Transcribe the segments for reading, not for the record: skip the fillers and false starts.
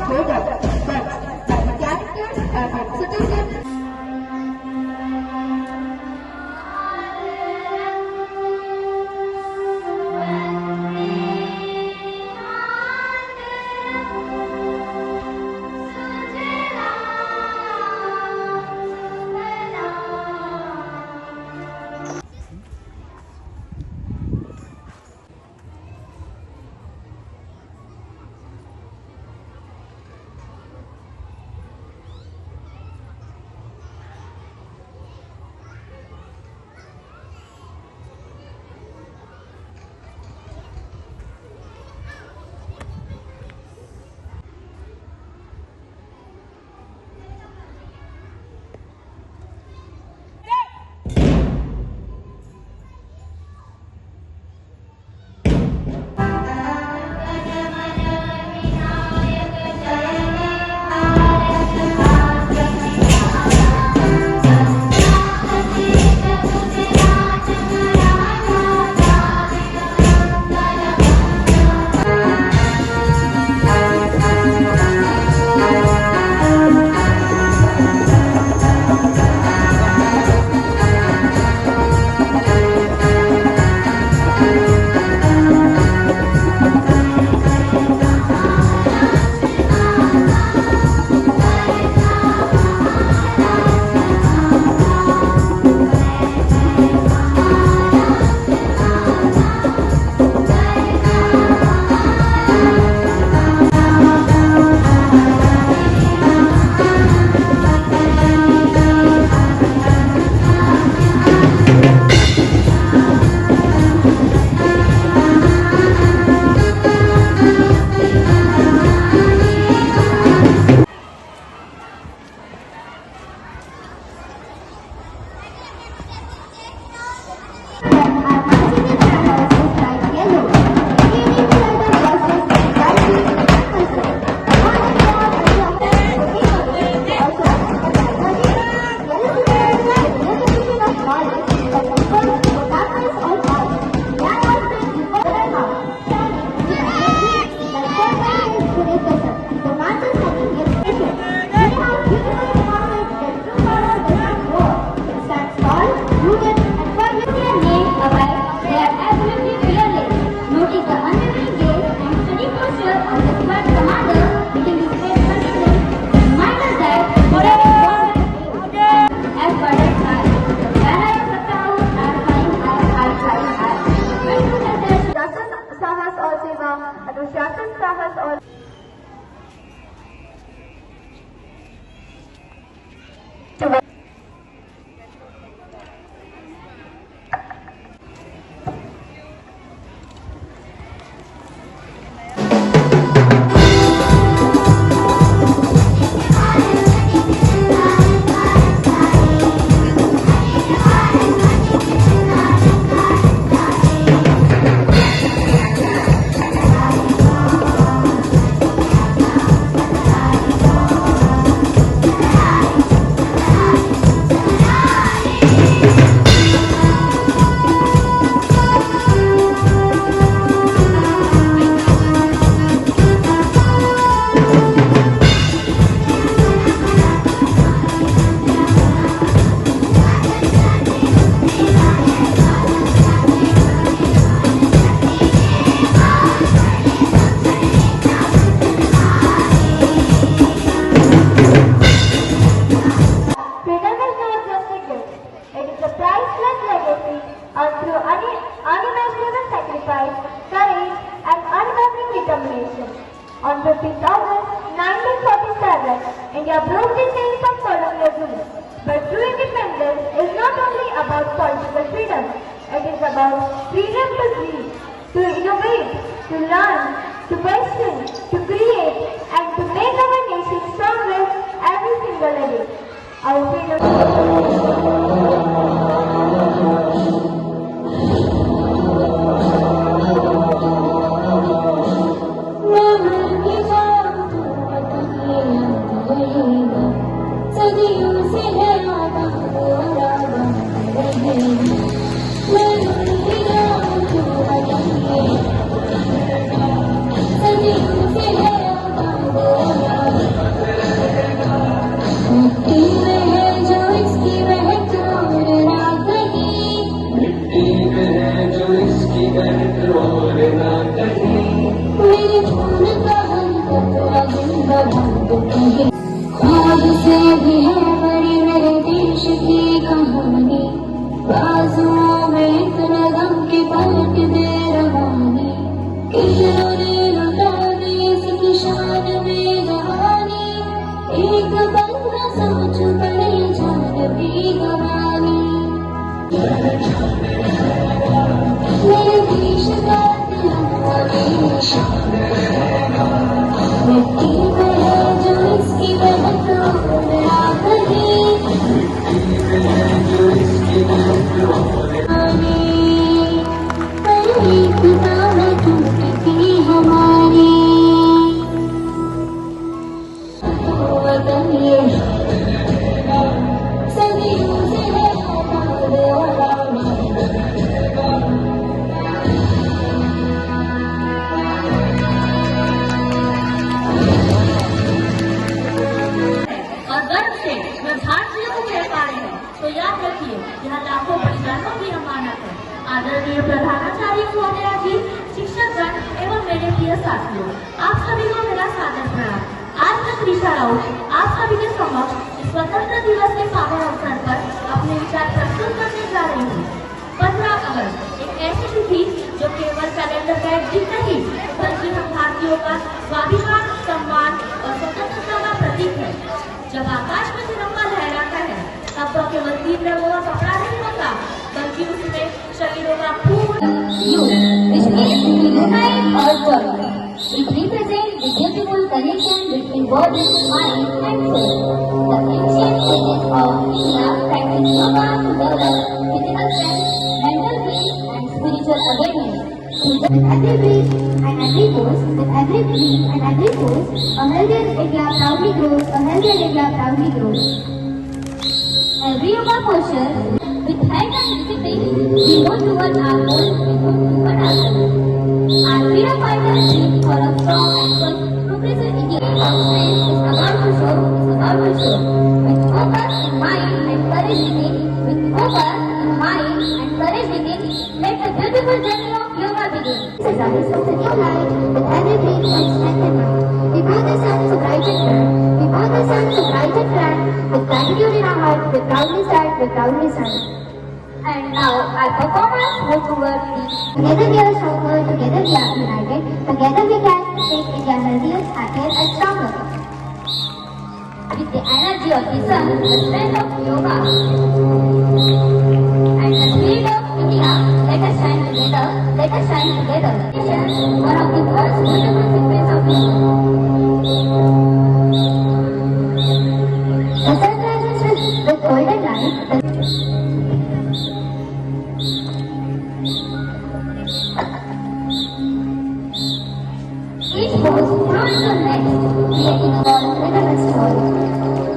made up, but by the characters and executed. On 15th August 1947, India broke the chains of colonial rule. But true independence is not only about political freedom. It is about freedom to dream, to innovate, to learn, to question, to create, and to make our nation stronger every single day. Our freedom. सदियों से है ये भी है बड़ी मेरे देश की कहानी, बाजुओं में इतना गम के पलट दे रवानी, किशों ने लुटा दी इसकी शान में जवानी, एक पल न सोच पड़े जान भी गवानी। मेरे देश का तिरंगा मिट्टी में है जो इसकी महक उड़ा कहीं, पर एक नाम टूटती हमारी, वतन ये सदियों से है हमारे वाला। और गर्व से मैं भारतीय को कह पा रही हूँ, तो याद रखिए यह लाखों बलिदानों की अमानत है। आदरणीय प्रधानाचार्य महोदया जी, शिक्षकगण एवं मेरे प्रिय साथियों, आप सभी को मेरा सादर प्रणाम। आज मैं त्रिशा राउत आप सभी के समक्ष स्वतंत्र दिवस के पावन अवसर पर अपने विचार प्रस्तुत करने जा रही हूँ। 15 अगस्त एक ऐसी तिथि जो केवल कैलेंडर का एक दिन नहीं, बल्कि हम भारतीयों का स्वाभिमान, सम्मान और स्वतंत्रता का प्रतीक है। जब आकाश में तिरंगा लहराता है तब तो केवल 3 रंगों का कपड़ा नहीं होता, बल्कि उसमें शहीदों का खून। which means to unite or join. It represents the beautiful connection between body, mind and soul. The ancient sages of India practiced yoga to develop physical strength, mental peace and spiritual awareness. With every breath and every pose, with every breath and every pose, a healthier India proudly grows, a healthier India proudly grows. Every yoga posture, with health and discipline, we move toward our goal, we move toward our goal. Our freedom fighters dream for a strong and progressive India. Our strength is about to show, is about to show. With focus in mind and courage within, with focus in mind and courage within, let the beautiful journey of yoga begin. This is a new light with every breath and strength and might. Before the sun so bright and bright, before the sun so bright and bright, with gratitude in our heart, we proudly stand, we proudly stand. And now our performance move toward peace. Together we are stronger, together we are united, together we can make India healthier, happier and stronger. With the energy of the sun, the strength of yoga, and the spirit of India, let us shine together, let us shine together. One of the world's beautiful secrets of India. The sun rises with golden light. Each pose flows to the next, creating a ball rhythmist ball.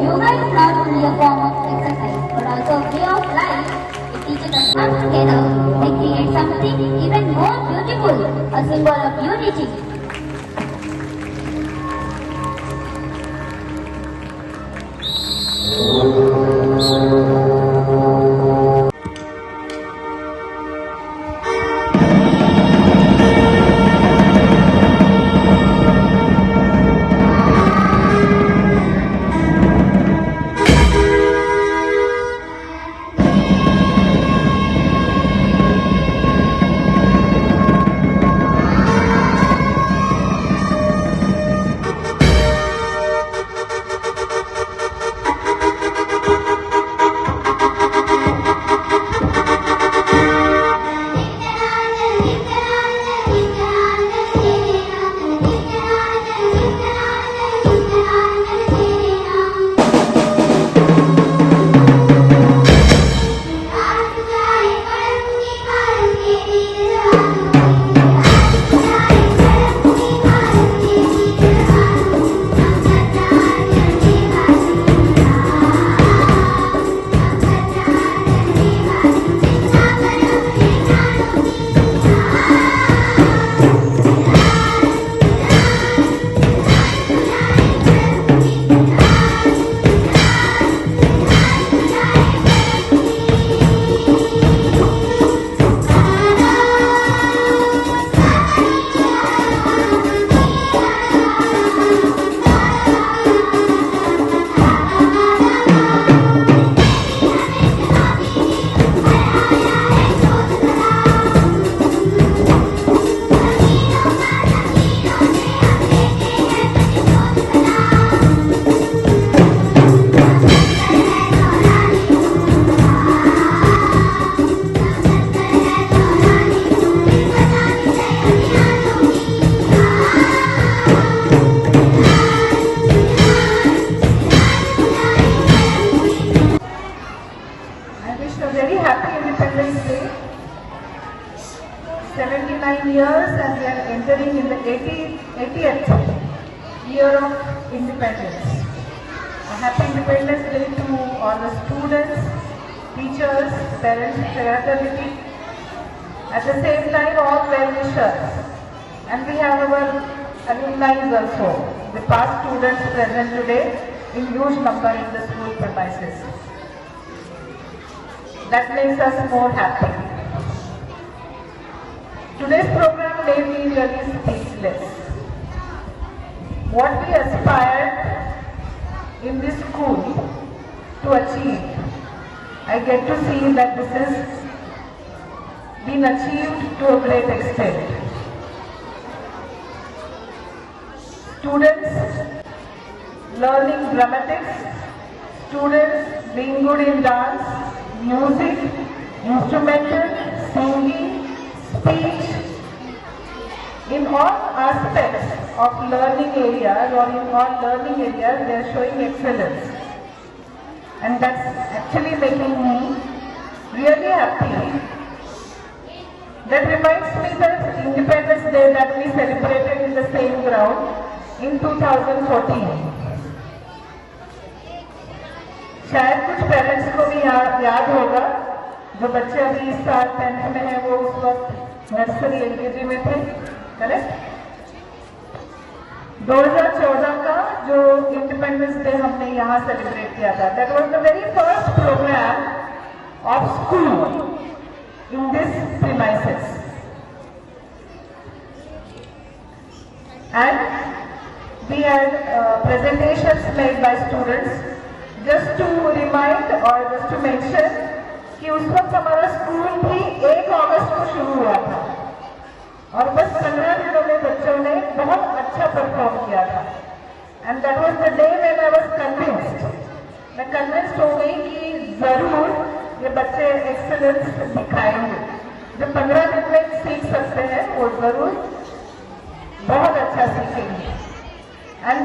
Yoga is not only a form of exercise, but also a way of life. It teaches us to come together and create something even more beautiful, a symbol of unity. 79 years and we are entering in the 80th year of independence. A happy Independence Day to all the students, teachers, parents, fraternity. At the same time, all well-wishers. And we have our alumni also, the past students present today in huge number in the school premises. That makes us more happy. Today's program made me really speechless. What we aspired in this school to achieve, I get to see that this has been achieved to a great extent. Students learning dramatics, students being good in dance, music, instrumental, singing, speech, in all aspects of learning areas or in all learning areas they are showing excellence. And that's actually making me really happy. That reminds me that Independence Day that we celebrated in the same ground in 2014. शायद कुछ parents को भी याद होगा, जो बच्चे अभी इस साल 10th में हैं वो उस वक्त नर्सरी एलकेजी में थे, करेक्ट? 2014 का जो इंडिपेंडेंस डे हमने यहाँ सेलिब्रेट किया था, that was the very first programme of school in this premises. And we had presentations made by students just to remind or just to mention कि उस वक्त हमारा स्कूल भी 1 अगस्त को शुरू हुआ था और बस 15 दिनों में बच्चों ने बहुत अच्छा परफॉर्म किया था. And that was the day when I was convinced. मैं कन्विंस्ड हो गई कि जरूर ये बच्चे एक्सेलेंस दिखाएंगे. जो 15 दिन में सीख सकते हैं वो जरूर बहुत अच्छा सीखेंगे. And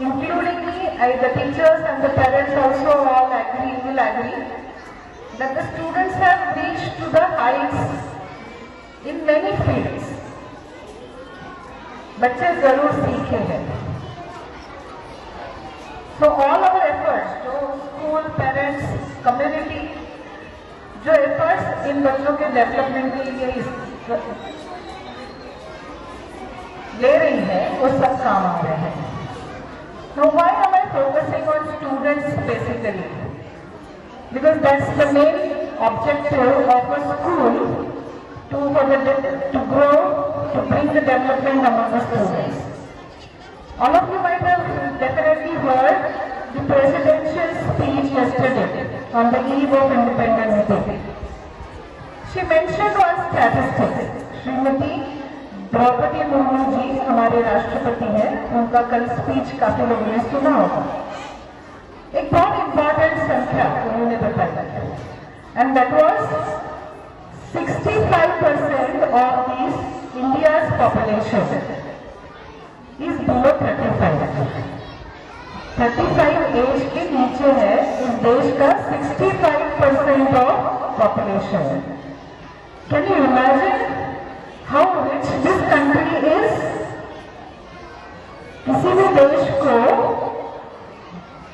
including me, the teachers and the parents also all will agree that the students have reached to the heights in many fields. बच्चे जरूर सीखे हैं. So all our efforts, जो school, parents, community, जो efforts इन बच्चों के development के लिए ले रही है वो सब काम आ रहे हैं. Now why am I focusing on students basically? Because that's the main objective of a school to grow, to bring the development among the students. All of you might have definitely heard the presidential speech yesterday on the eve of Independence Day. She mentioned one statistic. Shrimati Draupadi Murmu ji हमारे राष्ट्रपति हैं, उनका कल speech काफी लोगों ने सुना होगा. एक बहुत इंपॉर्टेंट संख्या उन्होंने बताई and that was 65% of this India's population is below 35 age के नीचे है इस देश का 65% of population. Can you imagine how rich this country is? किसी भी देश को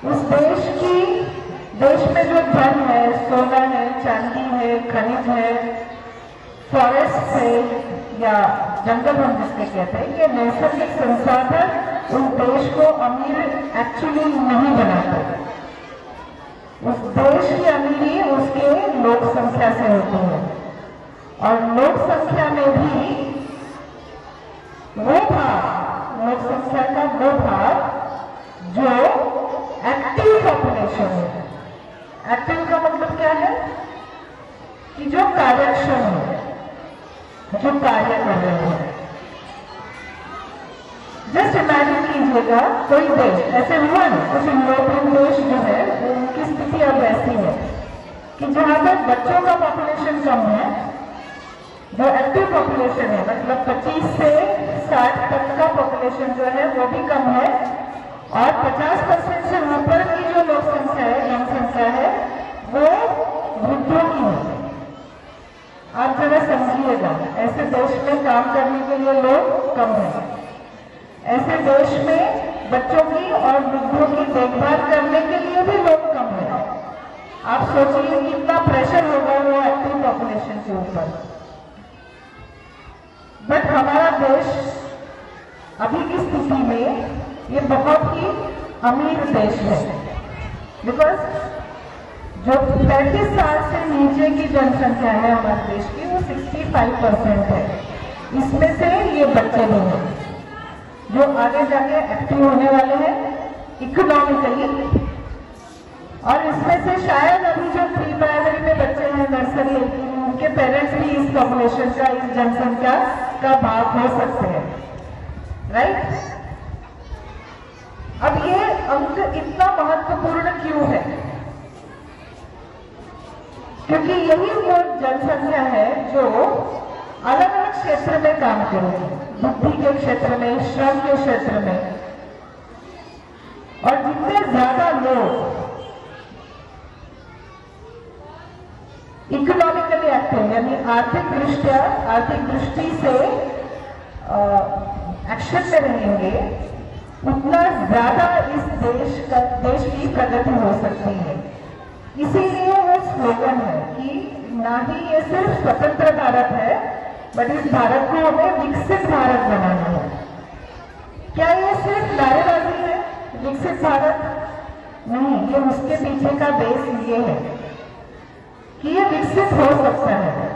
उस देश में जो धन है, सोना है, चांदी है, खनिज है, फॉरेस्ट है या जंगल हम जिसके कहते हैं, ये नैसर्गिक संसाधन उस देश को अमीर एक्चुअली नहीं बनाता. उस देश की अमीरी उसके लोक संख्या से होती है और लोक संख्या में भी वो भाग, लोक संख्या का वो भाग जो एक्टिव पॉपुलेशन है. एक्टिव का मतलब क्या है कि जो कार्यक्षम है, जो कार्य कर रहे हैं. जस्ट इमेजिन कीजिएगा कोई देश ऐसे हुआ ना, कुछ यूरोपियन देश जो है उनकी स्थिति अब ऐसी है कि जहां पर बच्चों का पॉपुलेशन कम है, जो एक्टिव पॉपुलेशन है मतलब 25 से 60 तक का पॉपुलेशन जो है वो भी कम है और 50% से ऊपर की जो लोक संख्या है, जनसंख्या है, वो वृद्धों की है. आप जरा समझिएगा, ऐसे देश में बच्चों की और वृद्धों की देखभाल करने के लिए भी लोग कम है। आप सोचिए कितना प्रेशर होगा वो एक्टिव पॉपुलेशन के ऊपर। बट हमारा देश अभी की स्थिति में ये बहुत ही अमीर देश है, बिकॉज जो 35 साल से नीचे की जनसंख्या है हमारे देश की वो 65% है। इसमें से ये बच्चे भी हैं जो आगे जाके एक्टिव होने वाले हैं इकोनॉमिकली, और इसमें से शायद अभी जो प्री प्राइमरी में बच्चे हैं, नर्सरी में, उनके पेरेंट्स भी इस पॉपुलेशन का, इस जनसंख्या का भाग हो सकते हैं, राइट। अब ये अंक इतना महत्वपूर्ण क्यों है? क्योंकि यही वो जनसंख्या है जो अलग अलग क्षेत्र में काम करेगी, बुद्धि के क्षेत्र में, श्रम के क्षेत्र में। और जितने ज्यादा लोग इकोनॉमिकली एक्टिव यानी आर्थिक दृष्टि से एक्शन में रहेंगे, उतना ज्यादा इस देश की प्रगति हो सकती है। इसीलिए वो स्लोगन है कि ना ही ये सिर्फ स्वतंत्र भारत है, बट इस भारत को हमें विकसित भारत बनाना है। क्या ये सिर्फ नारेबाजी है विकसित भारत? नहीं, ये उसके पीछे का बेस ये है कि ये विकसित हो सकता है।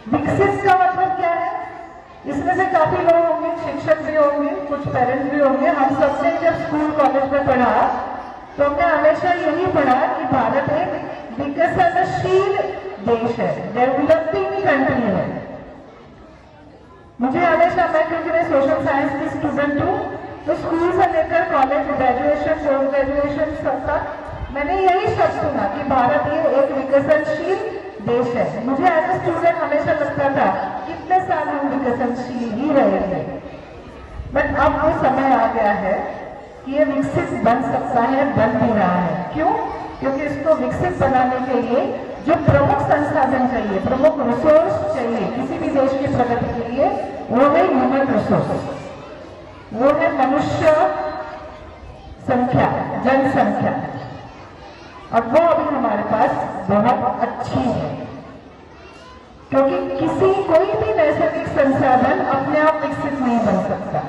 विकसित का मतलब क्या है? इसमें से काफी लोग होंगे, शिक्षक भी होंगे, कुछ पेरेंट्स भी होंगे। हम सबने जब स्कूल कॉलेज में पढ़ा तो हमने हमेशा यही पढ़ा कि भारत एक विकसनशील देश है, डेवलपिंग कंट्री है। मुझे हमेशा, मैं क्योंकि मैं सोशल साइंस की स्टूडेंट हूँ, तो स्कूल से लेकर कॉलेज, ग्रेजुएशन, पोस्ट ग्रेजुएशन सब तक मैंने यही शब्द सुना कि भारत ये एक विकसनशील देश है। मुझे एज ए स्टूडेंट हमेशा लगता था कितने साल हम विकसनशील ही रहेंगे, बट अब वो समय आ गया है कि ये विकसित बन सकता है, बन भी रहा है। क्यों? क्योंकि इसको विकसित बनाने के लिए जो प्रमुख संसाधन चाहिए, प्रमुख रिसोर्स चाहिए किसी भी देश की प्रगति के लिए, वो है ह्यूमन रिसोर्स, वो है मनुष्य संख्या, जनसंख्या। और वो अभी हमारे पास बहुत अच्छी है, क्योंकि कोई भी नैसर्गिक संसाधन अपने आप विकसित नहीं बन सकता।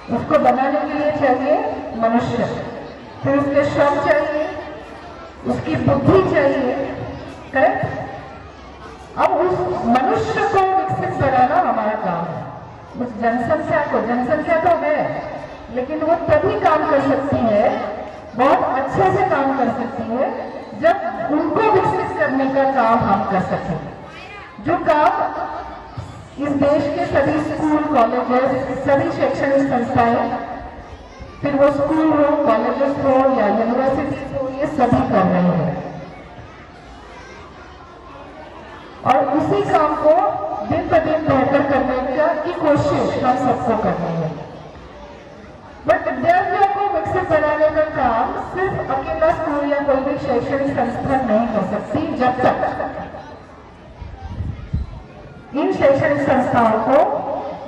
उसको बनाने के लिए चाहिए मनुष्य, फिर उसके श्रम चाहिए, उसकी बुद्धि चाहिए, करेक्ट। अब उस मनुष्य को विकसित बनाना हमारा काम है। उस जनसंख्या तो है, लेकिन वो तभी काम कर सकती है, बहुत अच्छे से काम कर सकती है, जब उनको विकसित करने का काम हम कर सकें। जो काम इस देश के सभी स्कूल, कॉलेजेस, सभी शैक्षणिक संस्थाएं, फिर वो स्कूल हो, कॉलेजेस हो या यूनिवर्सिटीज हो, ये सभी कर रहे हैं। और उसी काम को दिन प्रतिदिन बेहतर करने की कोशिश हम सबको करनी है। बट विद्यार्थियों को विकसित बनाने का काम सिर्फ अकेला स्कूल या कोई भी शैक्षणिक संस्था नहीं कर सकती, जब तक इन शैक्षणिक संस्थाओं को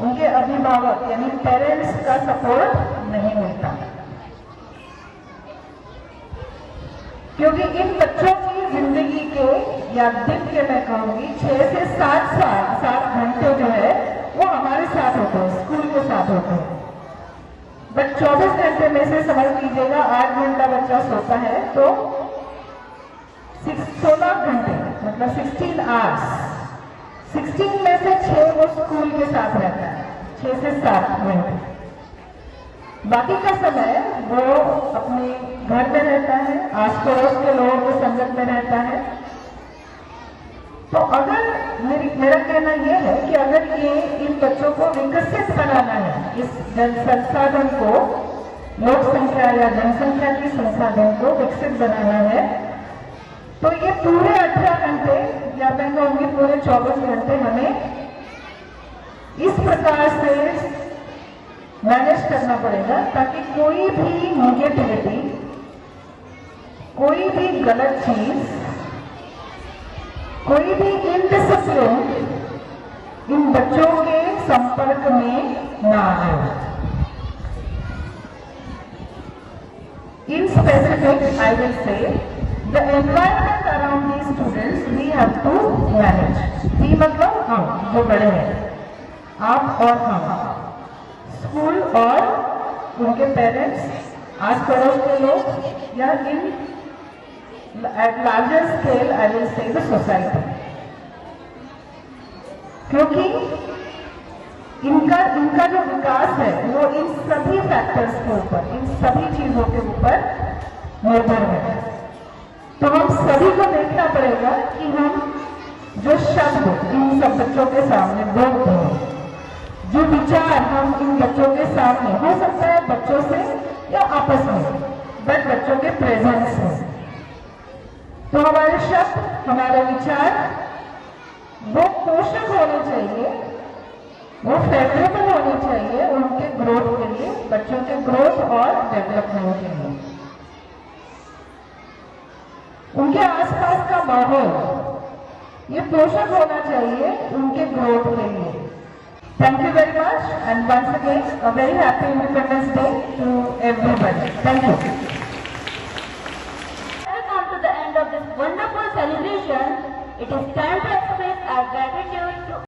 उनके अभिभावक यानी पेरेंट्स का सपोर्ट नहीं मिलता। क्योंकि इन बच्चों की जिंदगी के या दिन के, मैं कहूंगी 6 से 7 घंटे जो है वो हमारे साथ होते हैं, स्कूल के साथ होते हैं। बट 24 घंटे में से समझ लीजिएगा 8 घंटा बच्चा सोता है, तो 16 घंटे मतलब 16 आवर्स, 16 में से 6 वो स्कूल के साथ रहता है, 6 से 7 घंटे। बाकी का समय वो अपने घर में रहता है, आस पड़ोस के लोगों के संगत में रहता है। तो अगर मेरा कहना यह है कि अगर ये इन बच्चों को विकसित बनाना है, इस संसाधन को, लोक संख्या या जनसंख्या की संसाधन को विकसित बनाना है, तो ये पूरे 18 घंटे या मैं कहूँगी पूरे 24 घंटे हमें इस प्रकार से मैनेज करना पड़ेगा ताकि कोई भी नेगेटिविटी, कोई भी गलत चीज, कोई भी इनडिसिप्लिन इन बच्चों के संपर्क में ना आए। In specific, I will say the environment around these students we have to manage. We मतलब हम जो बड़े हैं, आप और हम, स्कूल और उनके पेरेंट्स, आस पड़ोस के लोग, या इन at larger scale I will say the society. क्योंकि इनका जो विकास है वो इन सभी फैक्टर्स के ऊपर, इन सभी चीजों के ऊपर निर्भर है। तो हम सभी को देखना पड़ेगा कि हम जो शब्द इन सब बच्चों के सामने बोलते हैं, जो विचार हम इन बच्चों के सामने, हो सकता है बच्चों से या आपस में, बट बच्चों के प्रेजेंस में, तो हमारे शब्द, हमारे विचार वो पोषक होने चाहिए, वो फेवरेबल होने चाहिए उनके ग्रोथ के लिए, बच्चों के ग्रोथ और डेवलपमेंट के लिए। उनके आसपास का माहौल ये पोषक होना चाहिए उनके ग्रोथ के लिए। Thank you very much and once again a very happy Independence Day to everybody. Thank you.